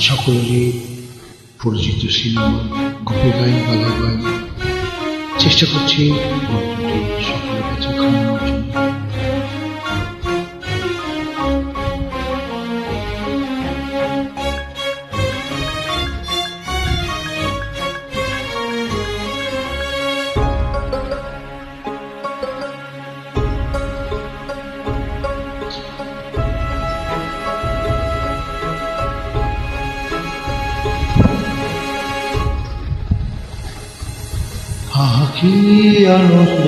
সকলেরই পরিচিত সিনেমা গোপী গাইন বাঘা গাইন। চেষ্টা করছি গল্পটি সকলের কাছে খাওয়ানোর জন্য। কি আনন্দ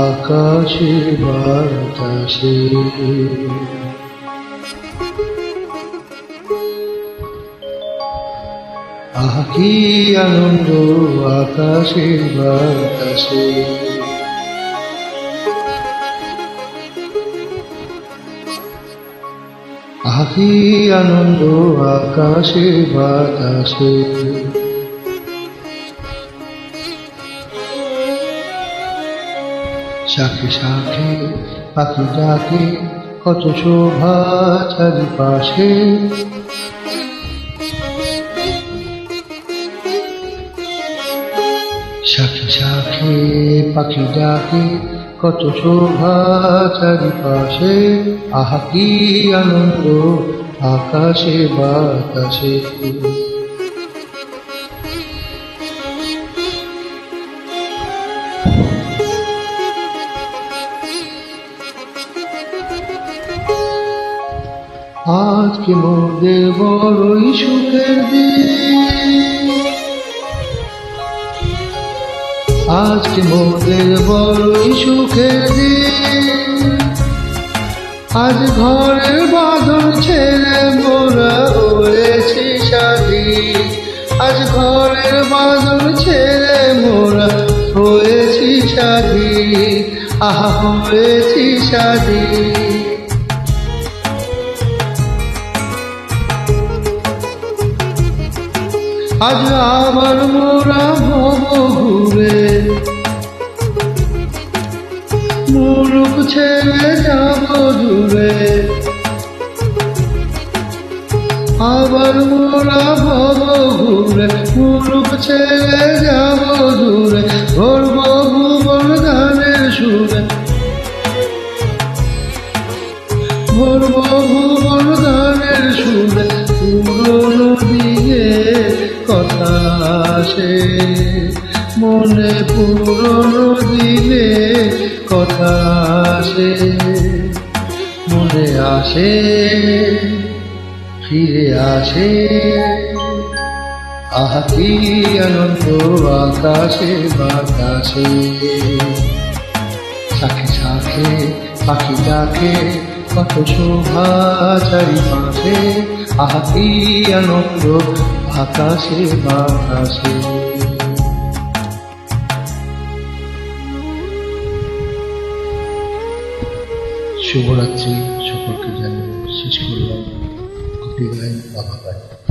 আকাশে বাতাসে, কি আনন্দ আকাশে বাতাসে, কি আনন্দ আকাশে বাতাসে। শাখে শাখে পাখি ডাকে, কত শোভা চারিপাশে। শাখে শাখে পাখি ডাকে, কত শোভা চারিপাশে। কি আনন্দ আকাশে বাতাসে। আজকে মোদের বড়ই সুখের দিন, আজকে মোদের বড়ই সুখের দিন। আজ ঘরের বাঁধন ছেড়ে মোরা হয়েছি স্বাধীন, আজ ঘরের বাঁধন ছেড়ে মোরা হয়েছি স্বাধীন, হয়েছি স্বাধীন। আজ আবার মোরা ভব ঘুরে, মুলুক ছেড়ে যাব দূরে। আবার মোরা ভব ঘুরে, মুলুক ছেড়ে যাব দূরে। ধরব ভুবন গানের সুরে, ধরব ভুবন গানের সুরে। পুরনো দিকে কথা আসে মনে, পুরনো দিনে কথা আসে মনে, আসে ফিরে আসে। কি আনন্দ আকাশে বাতাসে। শাখে শাখে পাখি ডাকে, কত শোভা চারিপাশে। কি আনন্দ আকাশে বাতাসে। শুভরাত্রি সকলকে জানিয়ে শেষ করলাম গোপী গাইন বাঘা গাইন।